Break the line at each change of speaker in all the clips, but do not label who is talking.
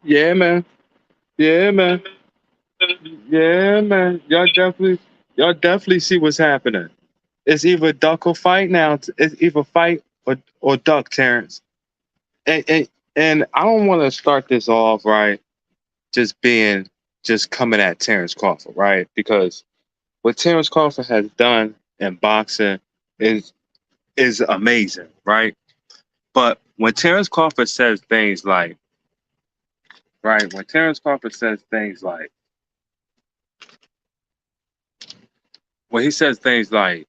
Yeah, man. Yeah, man. Yeah, man. Y'all definitely see what's happening. It's either duck or fight now. It's either fight or duck, Terrence. And I don't want to start this off right, just being just coming at Terrence Crawford, right? Because what Terrence Crawford has done in boxing is is amazing, right? But when Terrence Crawford says things like, right, when Terrence Crawford says things like, when he says things like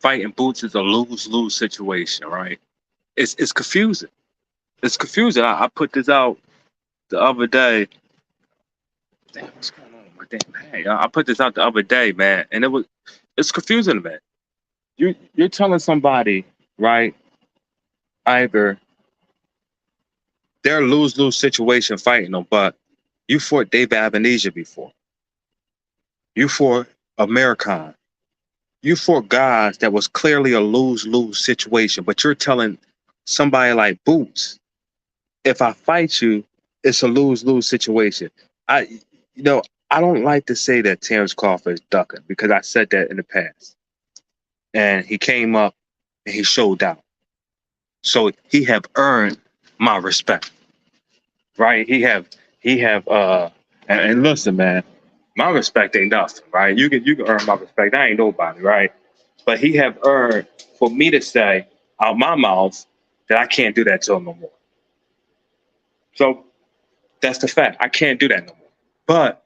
fighting Boots is a lose lose situation, right? It's confusing. It's confusing. I put this out the other day. Damn, what's going on with my damn hey? I put this out the other day, man, and it's confusing, man. You're telling somebody, right? Either they're a lose lose situation fighting them, but you fought David Abenesia before. You fought Americon. You fought guys that was clearly a lose lose situation, but you're telling somebody like Boots, if I fight you, it's a lose lose situation. I, you know, I don't like to say that Terrence Crawford is ducking because I said that in the past, and he came up and he showed out. So he have earned my respect, right? And listen, man, my respect ain't nothing, right? You can earn my respect. I ain't nobody, right? But he have earned for me to say out my mouth that I can't do that to him no more. So that's the fact. I can't do that no more. But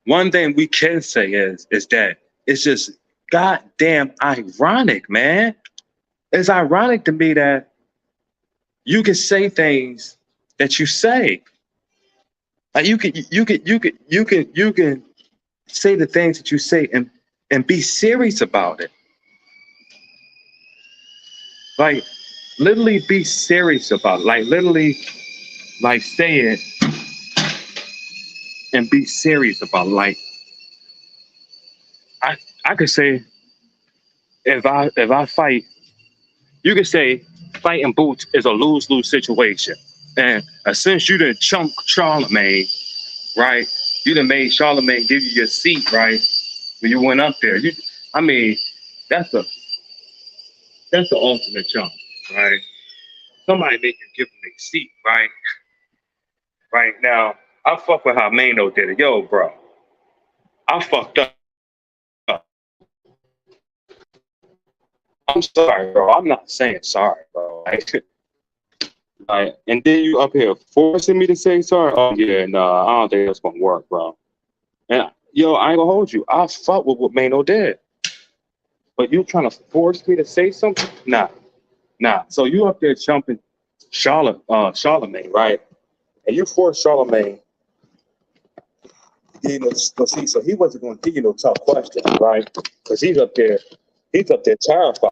one thing we can say is that it's just goddamn ironic, man. It's ironic to me that you can say things that you say. Like you can say the things that you say and be serious about it. Like literally be serious about it. Like literally like say it and be serious about it. Like I I could say if I fight, you could say fighting Boots is a lose lose situation. And since you done chunk Charlemagne, right? You done made Charlemagne give you your seat, right? When you went up there. I mean, that's a that's the ultimate chunk, right? Somebody make you give them a seat, right? Right now, I fuck with how Mano did it. Yo, bro, I fucked up. I'm sorry, bro. I'm not saying sorry, bro. Like, and then you up here forcing me to say sorry. Oh yeah, no, I don't think that's gonna work, bro. And yo, I ain't gonna hold you. I fuck with what Mano did, but you trying to force me to say something? Nah, nah. So you up there jumping Charlemagne, right? And you force Charlemagne. So he wasn't going to give you no tough questions, right? Because he's up there terrified.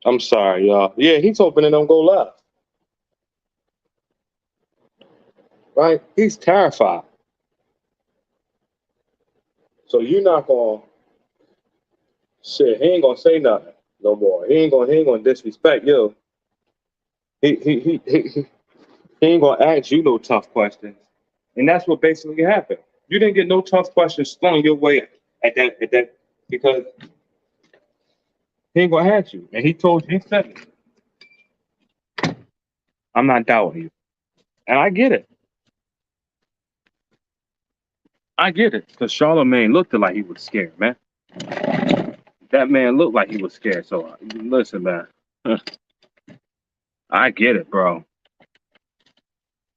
I'm sorry, y'all. Yeah, he's hoping it don't go left, right? He's terrified. So you're not gonna shit. He ain't gonna say nothing no more. He ain't gonna disrespect you. He ain't gonna ask you no tough questions, and that's what basically happened. You didn't get no tough questions thrown your way at that because he ain't gonna ask you, and he told you he said it. I'm not doubting you, and I get it. I get it, because Charlemagne looked like he was scared, man. That man looked like he was scared. So listen, man, I get it, bro.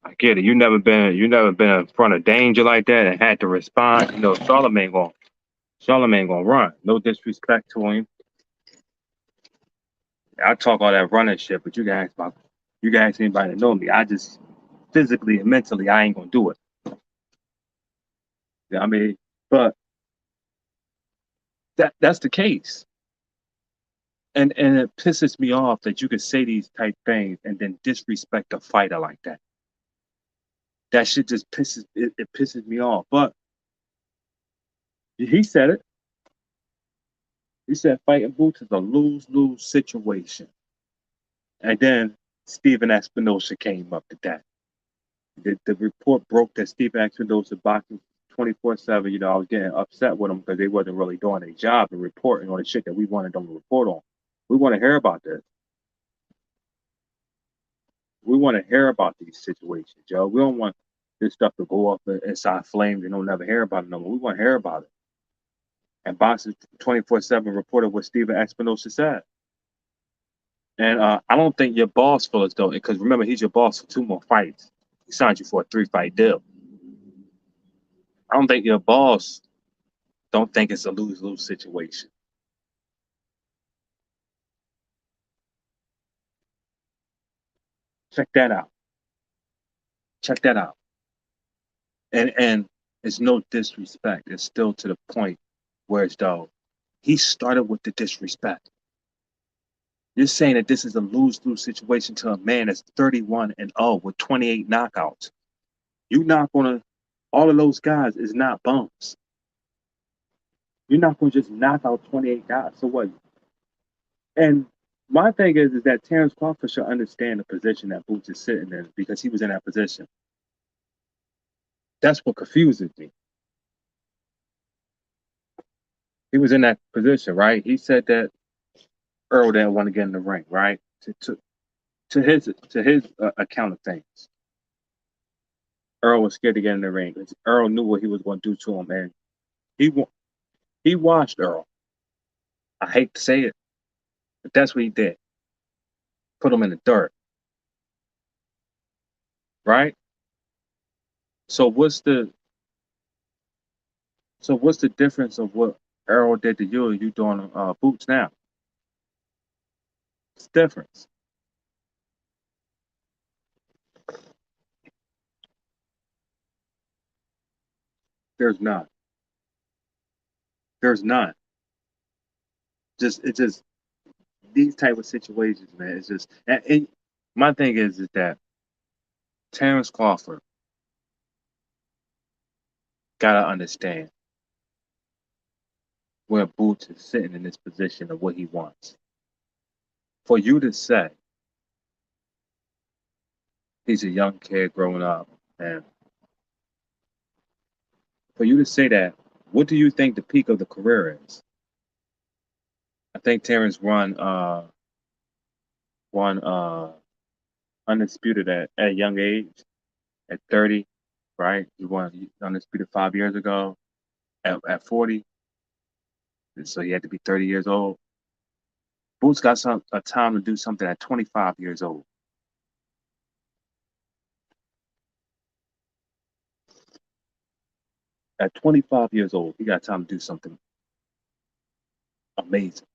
I get it. You never been in front of danger like that and had to respond. You know, Charlemagne gonna run. No disrespect to him. I talk all that running shit, but you guys anybody to know me. I just physically and mentally I ain't gonna do it. I mean, but that's the case. And it pisses me off that you could say these type things and then disrespect a fighter like that. That shit just it pisses me off. But he said it. He said fighting Boots is a lose-lose situation. And then Steven Espinosa came up to that. The report broke that Steven Espinosa boxing 24/7. You know, I was getting upset with them because they wasn't really doing their job and reporting on the shit that we wanted them to report on. We want to hear about this. We want to hear about these situations, Joe. We don't want this stuff to go up inside flames and don't never hear about it no more. We want to hear about it. And Boxing 24/7 reported what Steven Espinosa said. And I don't think your boss feels though, because remember he's your boss for 2 more fights. He signed you for a 3-fight deal. I don't think your boss don't think it's a lose-lose situation. Check that out. Check that out. And it's no disrespect. It's still to the point where it's though he started with the disrespect. You're saying that this is a lose-lose situation to a man that's 31-0 with 28 knockouts. You not gonna all of those guys is not bums. You're not gonna just knock out 28 guys. So what? And my thing is that Terence Crawford should understand the position that Boots is sitting in because he was in that position. That's what confuses me. He was in that position, right? He said that Earl didn't want to get in the ring, right? To his account of things, Earl was scared to get in the ring because Earl knew what he was going to do to him, and he he watched Earl. I hate to say it, but that's what he did. Put him in the dirt, right? So what's the difference of what Earl did to you and you doing Boots now? It's difference. There's not. There's not. It's just these type of situations, man. It's just and my thing is that Terence Crawford gotta understand where Boots is sitting in this position of what he wants. For you to say he's a young kid growing up, and for you to say that, what do you think the peak of the career is? I think Terence won undisputed at a young age, at 30, right? He won undisputed 5 years ago at 40, and so he had to be 30 years old. Boots got a time to do something at 25 years old. At 25 years old, he got time to do something amazing.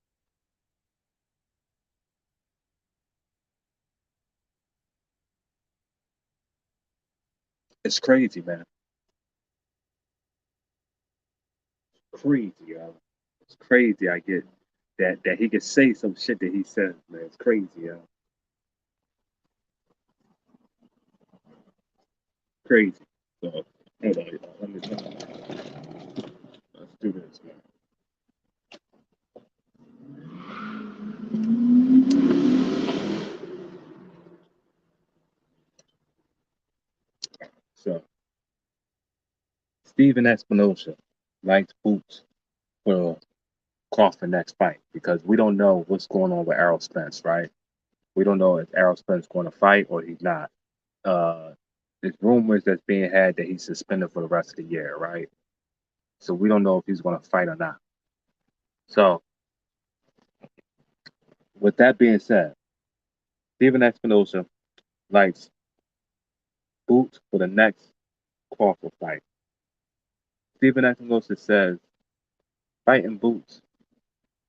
It's crazy, man. Crazy, yo. It's crazy. I get that he could say some shit that he says, man. It's crazy, yo. Crazy. So, hold on, let's do this, man. So, Steven Espinosa likes Boots for Crawford next fight because we don't know what's going on with Errol Spence, right? We don't know if Errol Spence going to fight or he's not. Uh, there's rumors that's being had that he's suspended for the rest of the year, right? So we don't know if he's going to fight or not. So with that being said, Steven Espinosa likes Boots for the next Crawford fight. Steven Espinosa says fighting Boots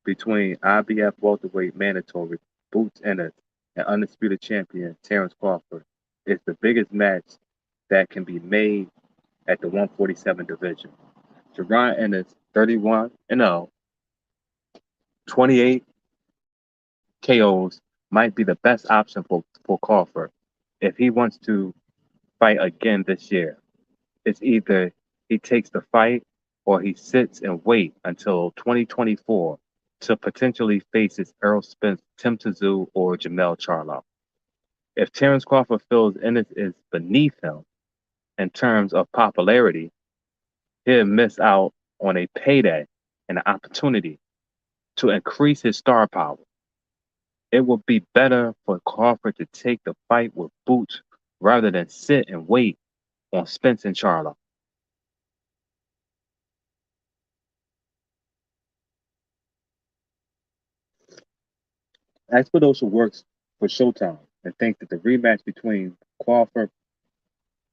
between IBF welterweight mandatory Boots Ennis and undisputed champion Terence Crawford is the biggest match that can be made at the 147 division. Jerron Ennis, 31-0, 28 KOs might be the best option for Crawford if he wants to fight again this year. It's either he takes the fight or he sits and wait until 2024 to potentially face his Errol Spence, Tim Tszyu, or Jamel Charlo. If Terence Crawford feels Ennis is beneath him in terms of popularity, he'll miss out on a payday and an opportunity to increase his star power. It would be better for Crawford to take the fight with Boots rather than sit and wait on Spence and Charlo. As for those who works for Showtime and think that the rematch between Crawford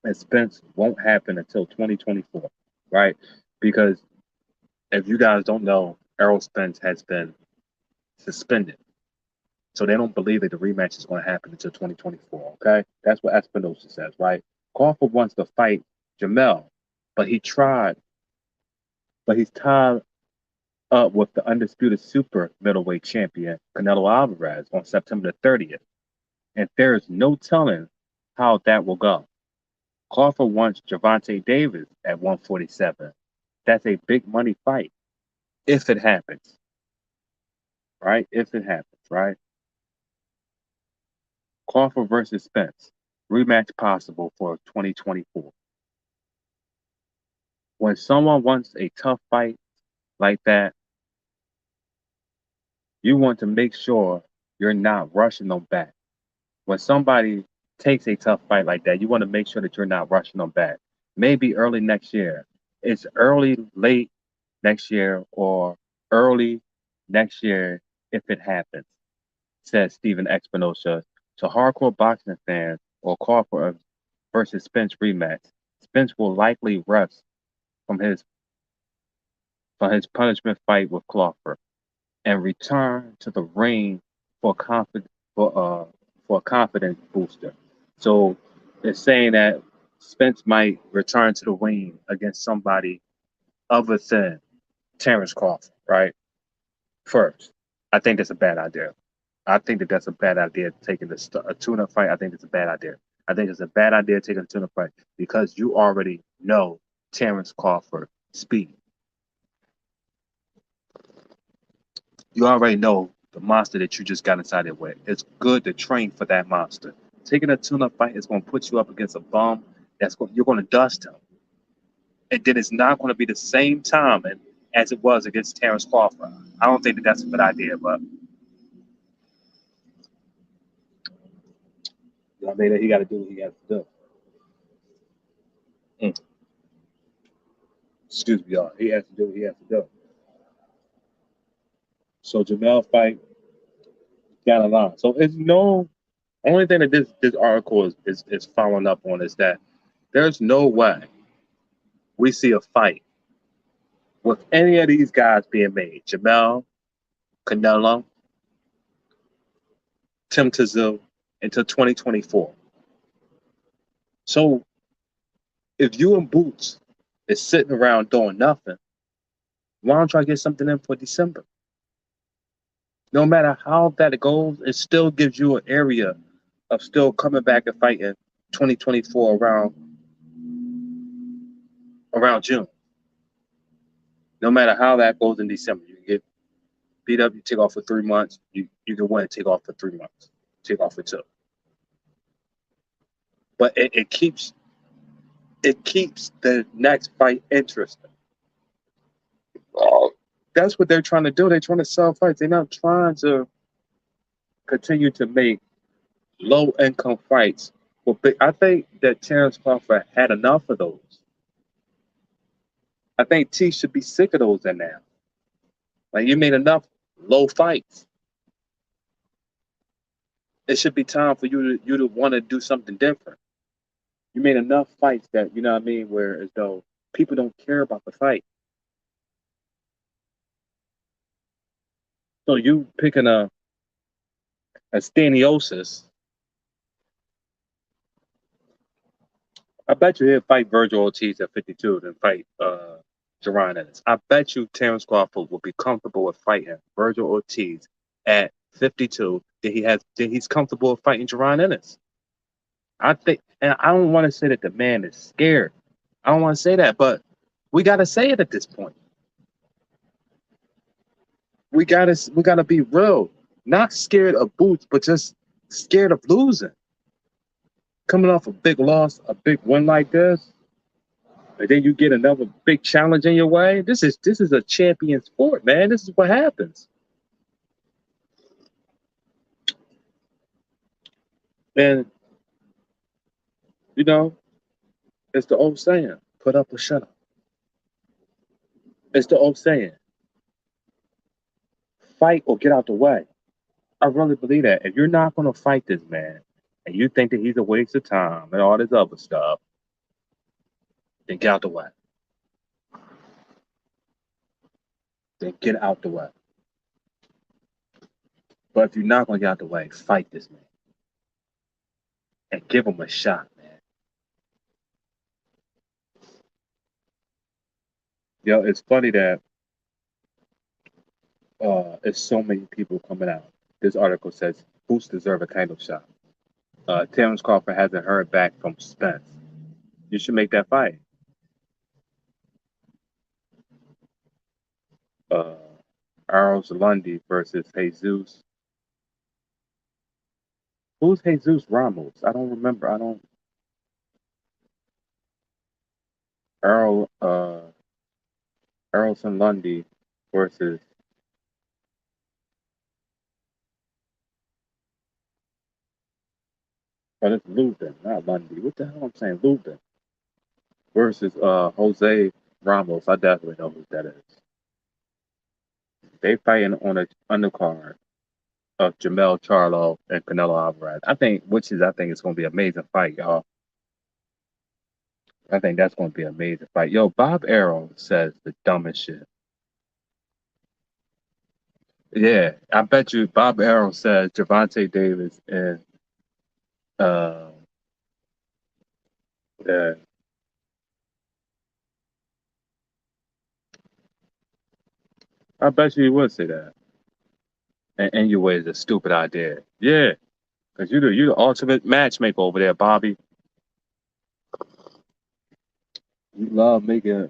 and Spence won't happen until 2024, right? Because if you guys don't know, Errol Spence has been suspended. So they don't believe that the rematch is going to happen until 2024, okay? That's what Espinosa says, right? Crawford wants to fight Jamel, but he tried, but he's tied up with the undisputed super middleweight champion, Canelo Alvarez, on September the 30th. And there is no telling how that will go. Crawford wants Gervonta Davis at 147. That's a big money fight if it happens, right? If it happens, right? Crawford versus Spence, rematch possible for 2024. When someone wants a tough fight like that, you want to make sure you're not rushing them back. When somebody takes a tough fight like that, you want to make sure that you're not rushing them back. Maybe early next year. It's early, late next year, or early next year if it happens, says Stephen Espinosa to hardcore boxing fans or Crawford versus Spence rematch. Spence will likely rest from his punishment fight with Crawford and return to the ring for for for a confidence booster. So it's saying that Spence might return to the ring against somebody other than Terence Crawford, right? First, I think that's a bad idea. I think that that's a bad idea taking a tune-up fight. I think it's a bad idea. I think it's a bad idea taking a tune-up fight because you already know Terence Crawford speed. You already know the monster that you just got inside there with. It's good to train for that monster. Taking a tune-up fight is going to put you up against a bum you're going to dust him, and then it's not going to be the same timing as it was against Terence Crawford. I don't think that that's a good idea, but you know, maybe he got to do what he has to do. Mm. Excuse me, y'all. He has to do what he has to do. So Jamel fight got a lot. So it's no only thing that this article is following up on is that there's no way we see a fight with any of these guys being made. Jamel, Canelo, Tim Tszyu until 2024. So if you and Boots is sitting around doing nothing, why don't y'all get something in for December? No matter how that goes, it still gives you an area of still coming back and fighting 2024 around June. No matter how that goes in December, you can get beat up, you take off for 3 months, you can win, take off for 3 months, take off for two. But it keeps the next fight interesting. That's what they're trying to do. They're trying to sell fights. They're not trying to continue to make low income fights. But I think that Terence Crawford had enough of those. I think T should be sick of those in now. Like you made enough low fights. It should be time for you to want to do something different. You made enough fights that you know what I mean, where as though people don't care about the fight. So you picking a staniosis. I bet you he'll fight Virgil Ortiz at 52, then fight Jerron Ennis. I bet you Terence Crawford will be comfortable with fighting Virgil Ortiz at 52. That he's comfortable with fighting Jerron Ennis. I think, and I don't want to say that the man is scared. I don't want to say that, but we gotta say it at this point. We gotta be real. Not scared of Boots, but just scared of losing. Coming off a big loss, a big win like this, and then you get another big challenge in your way. This is a champion sport, man. This is what happens. And you know, it's the old saying, put up or shut up. It's the old saying, fight or get out the way. I really believe that. If you're not gonna fight this man and you think that he's a waste of time and all this other stuff, then get out the way. Then get out the way. But if you're not gonna get out the way, fight this man and give him a shot, man. Yo, it's funny that it's so many people coming out. This article says Boots deserve a title shot. Terence Crawford hasn't heard back from Spence. You should make that fight. Uh, Arrows Lundy versus Jesus. Who's Jesus Ramos? I don't remember. I don't. Errol Errolson Lundy versus it's Lubin, not Lundy. What the hell I'm saying? Lubin versus Jose Ramos. I definitely know who that is. They fighting on a undercard of Jamel Charlo and Canelo Alvarez. I think it's gonna be an amazing fight, y'all. I think that's gonna be an amazing fight. Yo, Bob Arrow says the dumbest shit. Yeah, I bet you Bob Arrow says Javante Davis and uh, uh I bet you he would say that. And your way is a stupid idea. Yeah, because you the ultimate matchmaker over there, Bobby. You love making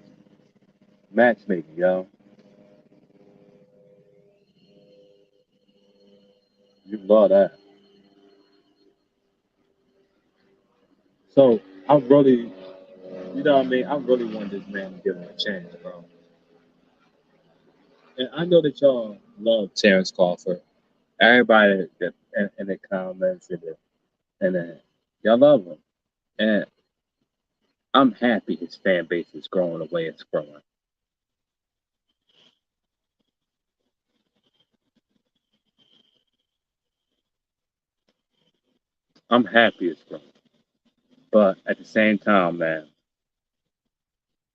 matchmaking, yo. You love that. So I really, you know what I mean? I really want this man to give him a chance, bro. And I know that y'all love Terrence Crawford. Everybody that in the comments and y'all love him. And I'm happy his fan base is growing the way it's growing. I'm happy it's growing. But at the same time, man,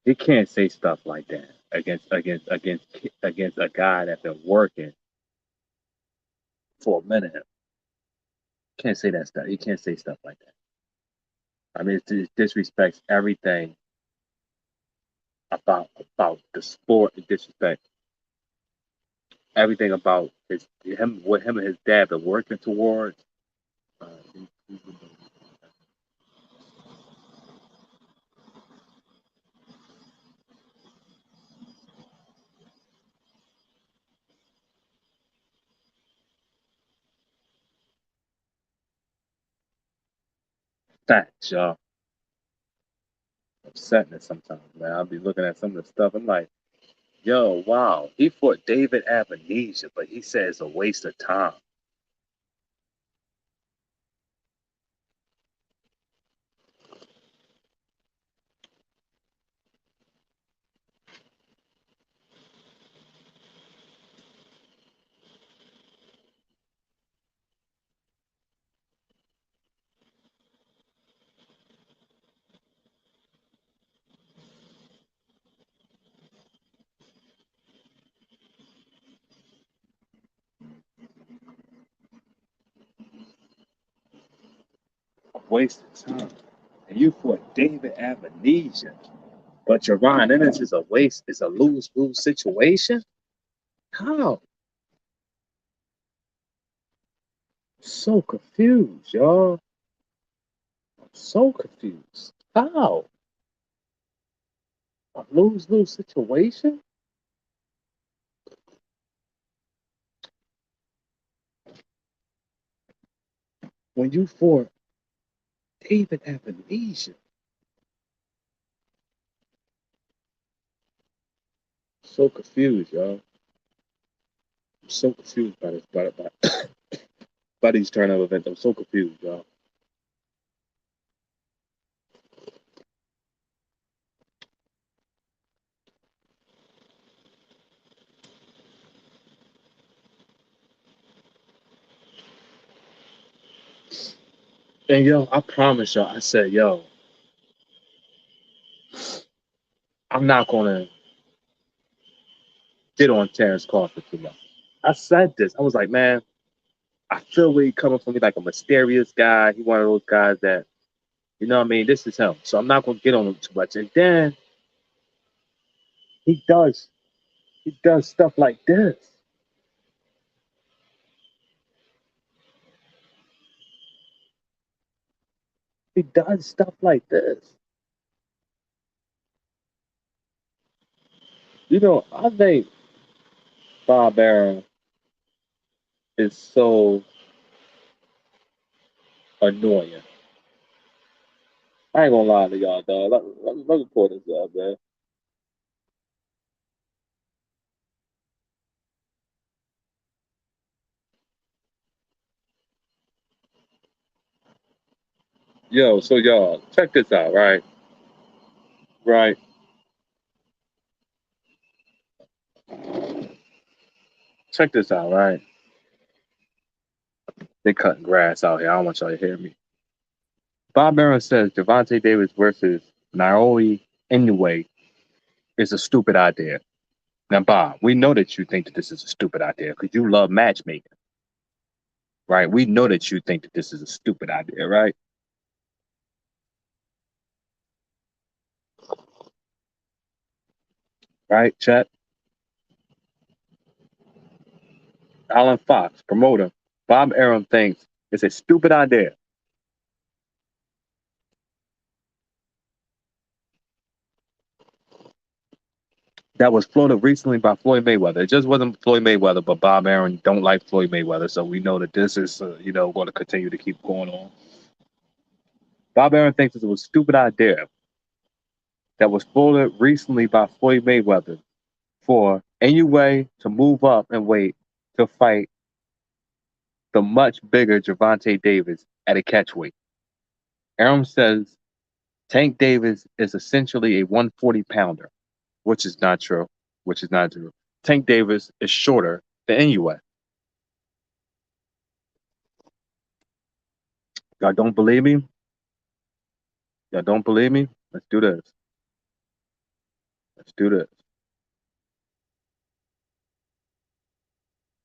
he can't say stuff like that against a guy that's been working for a minute. Can't say that stuff. He can't say stuff like that. I mean, it disrespects everything about the sport. It disrespects everything about what him and his dad been working towards. Uh, facts, y'all. Upsetting it sometimes, man. I'll be looking at some of the stuff. I'm like, yo, wow. He fought David Avenesia, but he said it's a waste of time. A waste of time. And you fought David Avenesia. But Javon Ennis is a waste, is a lose-lose situation? How? So confused, y'all. I'm so confused. How? A lose-lose situation? When you fought David Amnesia. So confused, y'all. I'm so confused by this, by these turnout events. I'm so confused, y'all. And yo, I promise y'all, I said, yo, I'm not gonna get on Terence Crawford too much. I said this. I was like, man, I feel where he's coming from. He's like a mysterious guy. He's one of those guys that, you know what I mean? This is him. So I'm not gonna get on him too much. And then he does he does stuff like this. He does stuff like this. You know, I think Bob Arum is so annoying. I ain't gonna lie to y'all, dog. Let me pull this up, man. Yo, so y'all, check this out, right? Right. Check this out, right? They cutting grass out here. I don't want y'all to hear me. Bob Arum says Javante Davis versus Naomi Inoue is a stupid idea. Now, Bob, we know that you think that this is a stupid idea because you love matchmaking, right? We know that you think that this is a stupid idea, right? Right, Chet? Alan Fox, promoter. Bob Arum thinks it's a stupid idea that was floated recently by Floyd Mayweather. It just wasn't Floyd Mayweather, but Bob Arum don't like Floyd Mayweather, so we know that this is, going to continue to keep going on. Bob Arum thinks it was a stupid idea that was floated recently by Floyd Mayweather for any way to move up and weight to fight the much bigger Javante Davis at a catchweight. Arum says Tank Davis is essentially a 140 pounder, which is not true. Which is not true. Tank Davis is shorter than Inoue. Y'all don't believe me? Y'all don't believe me? Let's do this. Let's do this.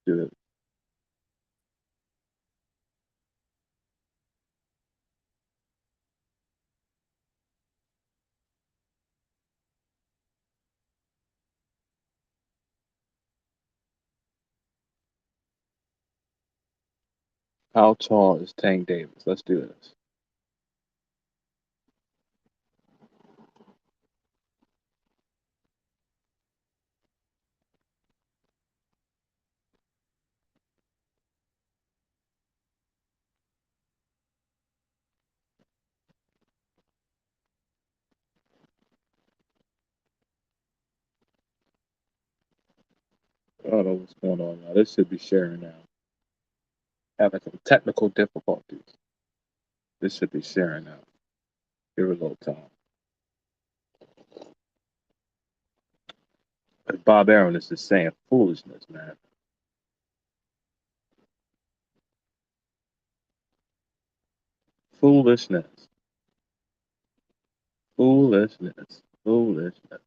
Do this. How tall is Tank Davis? Let's do this. I don't know what's going on now. This should be sharing now. Having some technical difficulties. This should be sharing now. Give it a little time. But Bob Arum is just saying foolishness, man. Foolishness. Foolishness. Foolishness.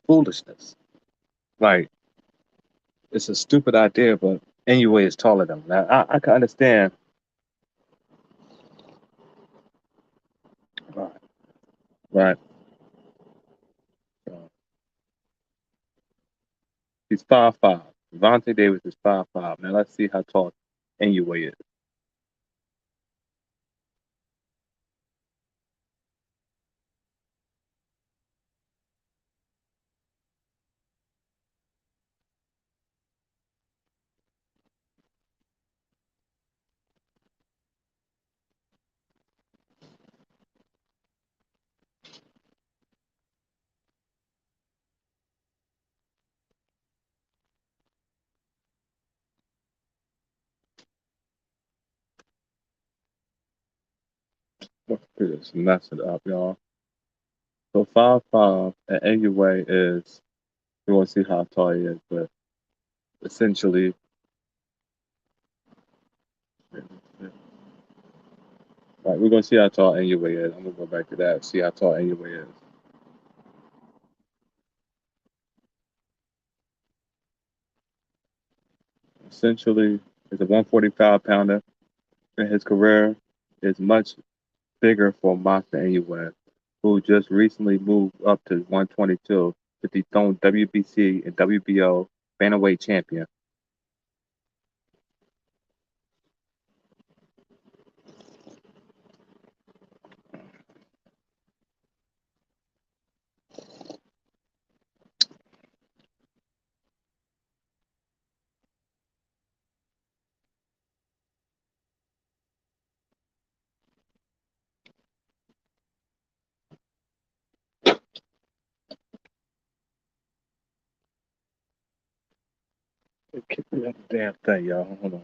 Foolishness. Like, it's a stupid idea, but anyway, it's taller than him. Now, I can understand right? So he's 5'5". Vontae Davis is 5'5". Now let's see how tall Anyway is. Look at this, mess it up, y'all. So 5'5", and Anyway is. We want to see how tall he is, but essentially, right, we're gonna see how tall Anyway is. I'm gonna go back to that. See how tall Anyway is. Essentially, he's a 145-pounder. In his career is much bigger for Monster Anyway, who just recently moved up to 122 to dethrone WBC and WBO bantamweight champion. It kicked me out the damn thing, y'all. Hold on.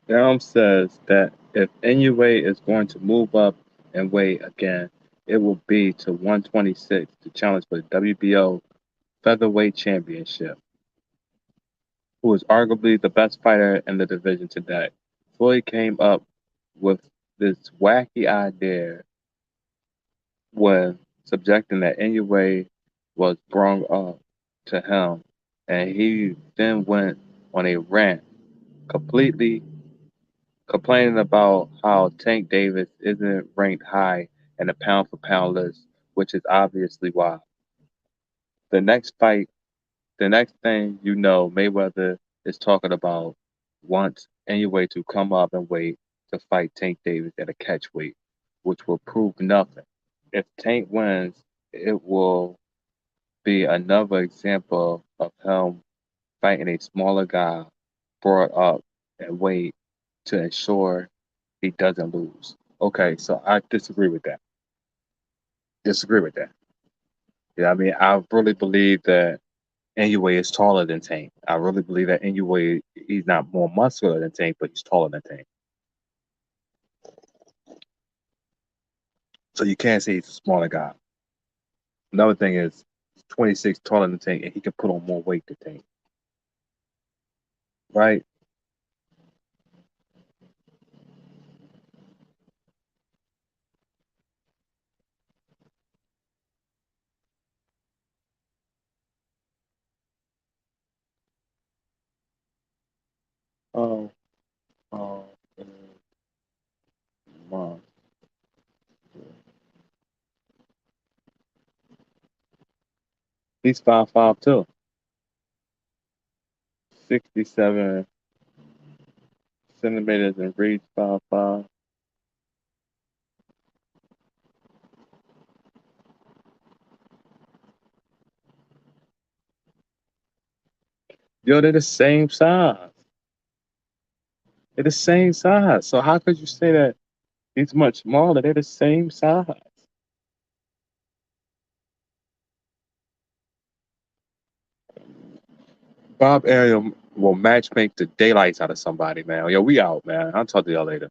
Down says that if Inoue is going to move up and weight again, it will be to 126 to challenge for the WBO featherweight championship, who is arguably the best fighter in the division today. Floyd came up with this wacky idea when subjecting that Inoue was brung up to him, and he then went on a rant completely complaining about how Tank Davis isn't ranked high in the pound for pound list, which is obviously why. The next fight, the next thing you know, Mayweather is talking about wants anyway to come up and wait to fight Tank Davis at a catch weight, which will prove nothing. If Tank wins, it will be another example of him fighting a smaller guy brought up and weight to ensure he doesn't lose. Okay, so I disagree with that. Disagree with that. Yeah, I mean, I really believe that Inoue is taller than Tank. I really believe that Inoue, he's not more muscular than Tank, but he's taller than Tank. So you can't say he's a smaller guy. Another thing is, he's 26 taller than Tank, and he can put on more weight than Tank, right? Oh, oh, mom. He's 5'5" too. 67 centimeters and reach 5'5". Yo, they're the same size. They're the same size. So how could you say that he's much smaller? They're the same size. Bob Ariel will match make the daylights out of somebody, man. Yo, we out, man. I'll talk to y'all later.